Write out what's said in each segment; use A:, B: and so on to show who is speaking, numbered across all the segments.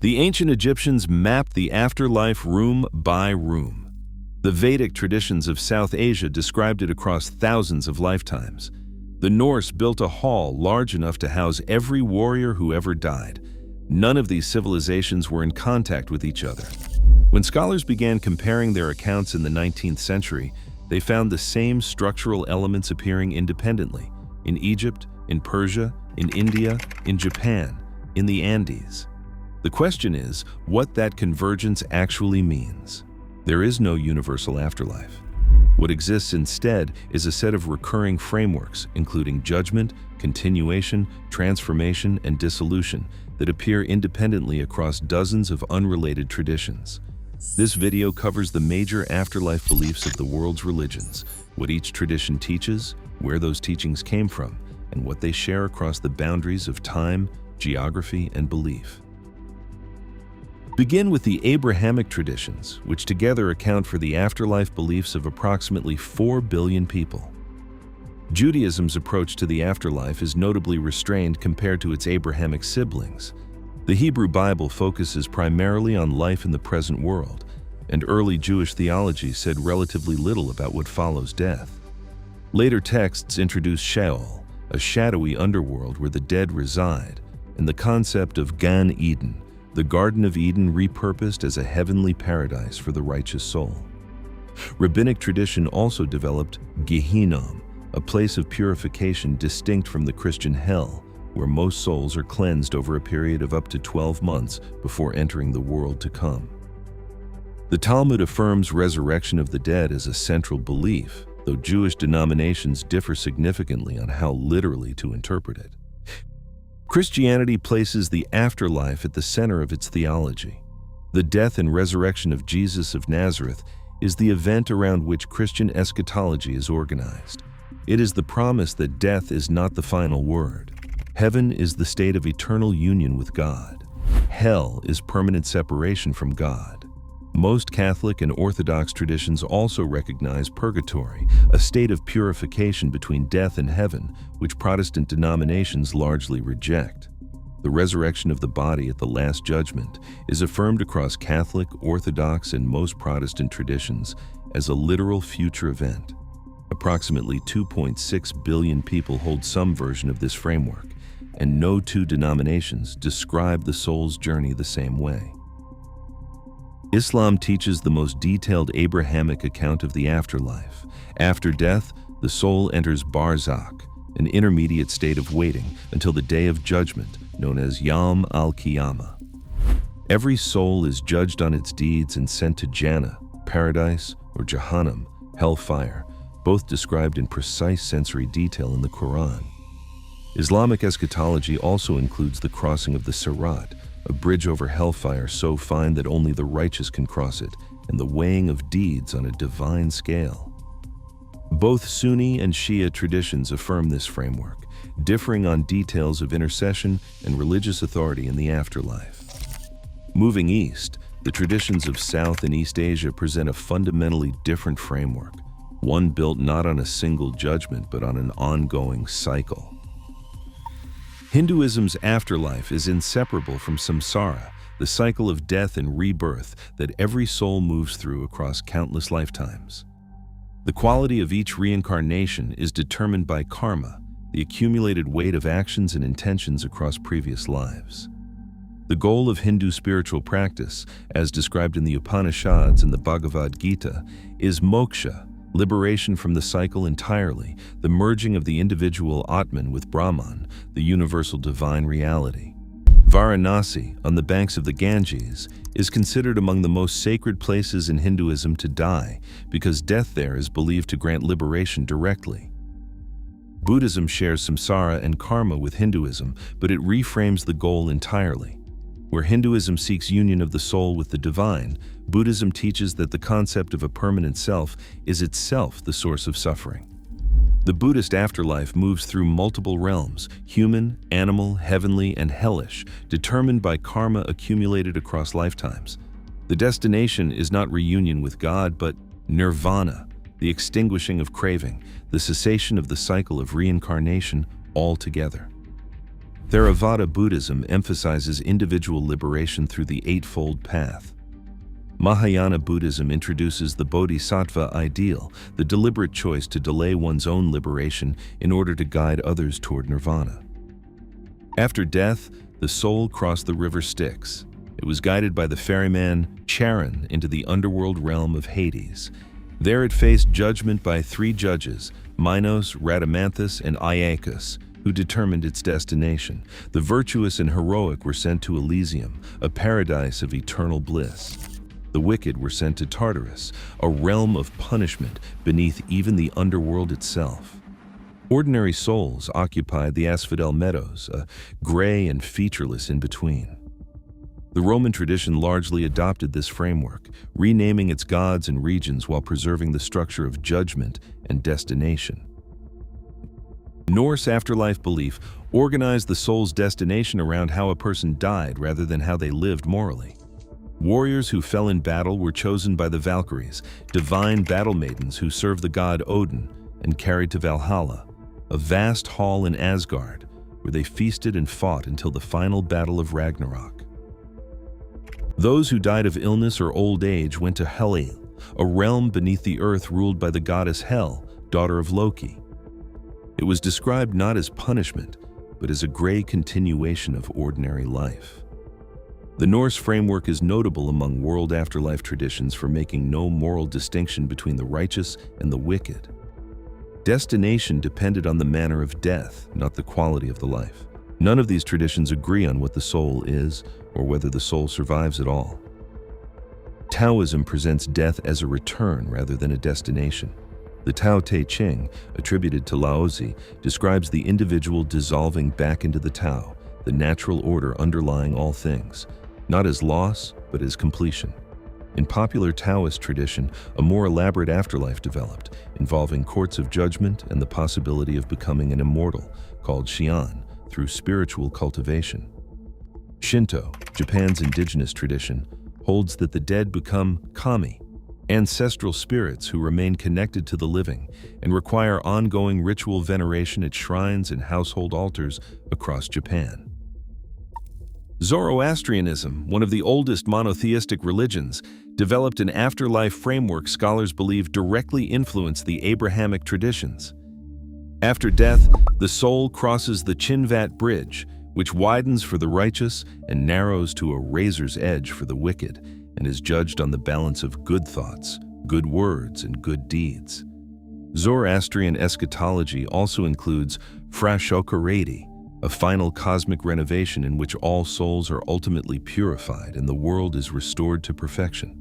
A: The ancient Egyptians mapped the afterlife room by room. The Vedic traditions of South Asia described it across thousands of lifetimes. The Norse built a hall large enough to house every warrior who ever died. None of these civilizations were in contact with each other. When scholars began comparing their accounts in the 19th century, they found the same structural elements appearing independently in Egypt, in Persia, in India, in Japan, in the Andes. The question is what that convergence actually means. There is no universal afterlife. What exists instead is a set of recurring frameworks, including judgment, continuation, transformation, and dissolution, that appear independently across dozens of unrelated traditions. This video covers the major afterlife beliefs of the world's religions, what each tradition teaches, where those teachings came from, and what they share across the boundaries of time, geography, and belief. Begin with the Abrahamic traditions, which together account for the afterlife beliefs of approximately 4 billion people. Judaism's approach to the afterlife is notably restrained compared to its Abrahamic siblings. The Hebrew Bible focuses primarily on life in the present world, and early Jewish theology said relatively little about what follows death. Later texts introduce Sheol, a shadowy underworld where the dead reside, and the concept of Gan Eden, the Garden of Eden repurposed as a heavenly paradise for the righteous soul. Rabbinic tradition also developed Gehinnom, a place of purification distinct from the Christian hell, where most souls are cleansed over a period of up to 12 months before entering the world to come. The Talmud affirms resurrection of the dead as a central belief, though Jewish denominations differ significantly on how literally to interpret it. Christianity places the afterlife at the center of its theology. The death and resurrection of Jesus of Nazareth is the event around which Christian eschatology is organized. It is the promise that death is not the final word. Heaven is the state of eternal union with God. Hell is permanent separation from God. Most Catholic and Orthodox traditions also recognize purgatory, a state of purification between death and heaven, which Protestant denominations largely reject. The resurrection of the body at the Last Judgment is affirmed across Catholic, Orthodox, and most Protestant traditions as a literal future event. Approximately 2.6 billion people hold some version of this framework, and no two denominations describe the soul's journey the same way. Islam teaches the most detailed Abrahamic account of the afterlife. After death, the soul enters barzakh, an intermediate state of waiting until the day of judgment, known as Yawm al-Qiyamah. Every soul is judged on its deeds and sent to Jannah, paradise, or Jahannam, hellfire, both described in precise sensory detail in the Quran. Islamic eschatology also includes the crossing of the Sirat, a bridge over hellfire so fine that only the righteous can cross it, and the weighing of deeds on a divine scale. Both Sunni and Shia traditions affirm this framework, differing on details of intercession and religious authority in the afterlife. Moving east, the traditions of South and East Asia present a fundamentally different framework, one built not on a single judgment but on an ongoing cycle. Hinduism's afterlife is inseparable from samsara, the cycle of death and rebirth that every soul moves through across countless lifetimes. The quality of each reincarnation is determined by karma, the accumulated weight of actions and intentions across previous lives. The goal of Hindu spiritual practice, as described in the Upanishads and the Bhagavad Gita, is moksha, liberation from the cycle entirely, the merging of the individual Atman with Brahman, the universal divine reality. Varanasi, on the banks of the Ganges, is considered among the most sacred places in Hinduism to die because death there is believed to grant liberation directly. Buddhism shares samsara and karma with Hinduism, but it reframes the goal entirely. Where Hinduism seeks union of the soul with the divine, Buddhism teaches that the concept of a permanent self is itself the source of suffering. The Buddhist afterlife moves through multiple realms, human, animal, heavenly, and hellish, determined by karma accumulated across lifetimes. The destination is not reunion with God, but nirvana, the extinguishing of craving, the cessation of the cycle of reincarnation altogether. Theravada Buddhism emphasizes individual liberation through the Eightfold Path. Mahayana Buddhism introduces the bodhisattva ideal, the deliberate choice to delay one's own liberation in order to guide others toward nirvana. After death, the soul crossed the river Styx. It was guided by the ferryman Charon into the underworld realm of Hades. There it faced judgment by three judges, Minos, Rhadamanthus, and Iacchus, who determined its destination. The virtuous and heroic were sent to Elysium, a paradise of eternal bliss. The wicked were sent to Tartarus, a realm of punishment beneath even the underworld itself. Ordinary souls occupied the asphodel meadows, a gray and featureless in-between. The Roman tradition largely adopted this framework, renaming its gods and regions while preserving the structure of judgment and destination. Norse afterlife belief organized the soul's destination around how a person died rather than how they lived morally. Warriors who fell in battle were chosen by the Valkyries, divine battle maidens who served the god Odin, and carried to Valhalla, a vast hall in Asgard, where they feasted and fought until the final battle of Ragnarok. Those who died of illness or old age went to Helheim, a realm beneath the earth ruled by the goddess Hel, daughter of Loki. It was described not as punishment, but as a gray continuation of ordinary life. The Norse framework is notable among world afterlife traditions for making no moral distinction between the righteous and the wicked. Destination depended on the manner of death, not the quality of the life. None of these traditions agree on what the soul is or whether the soul survives at all. Taoism presents death as a return rather than a destination. The Tao Te Ching, attributed to Laozi, describes the individual dissolving back into the Tao, the natural order underlying all things, not as loss, but as completion. In popular Taoist tradition, a more elaborate afterlife developed, involving courts of judgment and the possibility of becoming an immortal, called Xian, through spiritual cultivation. Shinto, Japan's indigenous tradition, holds that the dead become kami, ancestral spirits who remain connected to the living and require ongoing ritual veneration at shrines and household altars across Japan. Zoroastrianism, one of the oldest monotheistic religions, developed an afterlife framework scholars believe directly influenced the Abrahamic traditions. After death, the soul crosses the Chinvat Bridge, which widens for the righteous and narrows to a razor's edge for the wicked, and is judged on the balance of good thoughts, good words, and good deeds. Zoroastrian eschatology also includes Frashokaredi, a final cosmic renovation in which all souls are ultimately purified and the world is restored to perfection.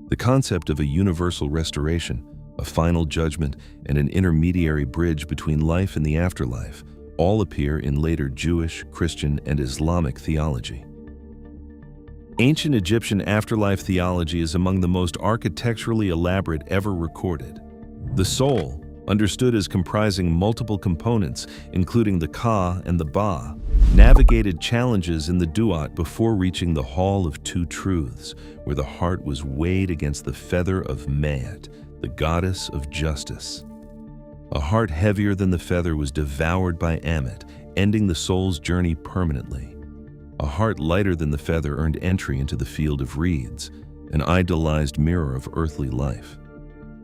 A: The concept of a universal restoration, a final judgment, and an intermediary bridge between life and the afterlife all appear in later Jewish, Christian, and Islamic theology. Ancient Egyptian afterlife theology is among the most architecturally elaborate ever recorded. The soul, understood as comprising multiple components, including the Ka and the Ba, navigated challenges in the Duat before reaching the Hall of Two Truths, where the heart was weighed against the feather of Maat, the goddess of justice. A heart heavier than the feather was devoured by Ammit, ending the soul's journey permanently. A heart lighter than the feather earned entry into the field of reeds, an idolized mirror of earthly life.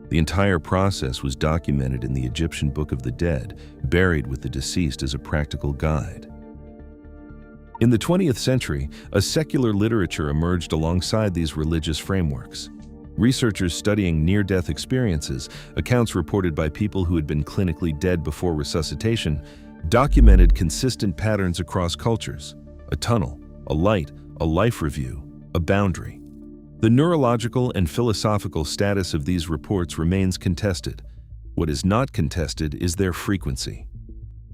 A: The entire process was documented in the Egyptian Book of the Dead, buried with the deceased as a practical guide. In the 20th century, a secular literature emerged alongside these religious frameworks. Researchers studying near-death experiences, accounts reported by people who had been clinically dead before resuscitation, documented consistent patterns across cultures: a tunnel, a light, a life review, a boundary. The neurological and philosophical status of these reports remains contested. What is not contested is their frequency.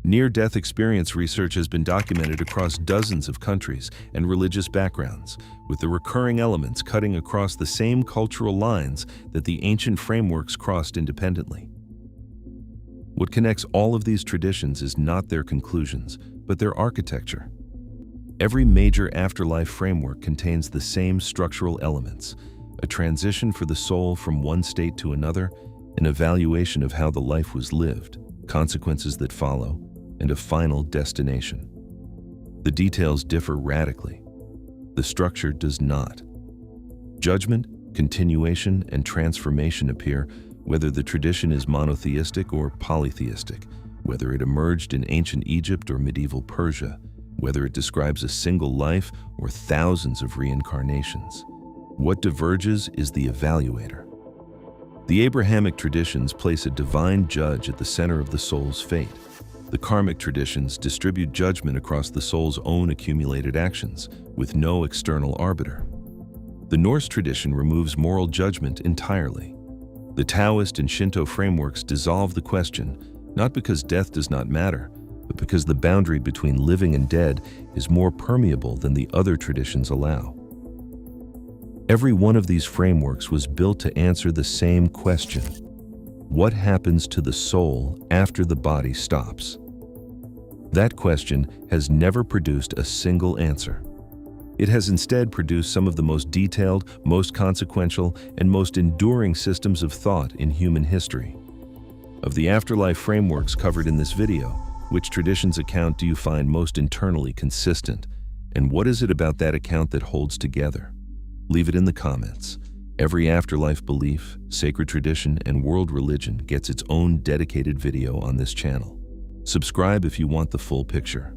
A: Near-death experience research has been documented across dozens of countries and religious backgrounds, with the recurring elements cutting across the same cultural lines that the ancient frameworks crossed independently. What connects all of these traditions is not their conclusions, but their architecture. Every major afterlife framework contains the same structural elements: a transition for the soul from one state to another, an evaluation of how the life was lived, consequences that follow, and a final destination. The details differ radically. The structure does not. Judgment, continuation, and transformation appear whether the tradition is monotheistic or polytheistic, whether it emerged in ancient Egypt or medieval Persia, whether it describes a single life or thousands of reincarnations. What diverges is the evaluator. The Abrahamic traditions place a divine judge at the center of the soul's fate. The karmic traditions distribute judgment across the soul's own accumulated actions, with no external arbiter. The Norse tradition removes moral judgment entirely. The Taoist and Shinto frameworks dissolve the question, not because death does not matter, but because the boundary between living and dead is more permeable than the other traditions allow. Every one of these frameworks was built to answer the same question: what happens to the soul after the body stops? That question has never produced a single answer. It has instead produced some of the most detailed, most consequential, and most enduring systems of thought in human history. Of the afterlife frameworks covered in this video, which tradition's account do you find most internally consistent? And what is it about that account that holds together? Leave it in the comments. Every afterlife belief, sacred tradition, and world religion gets its own dedicated video on this channel. Subscribe if you want the full picture.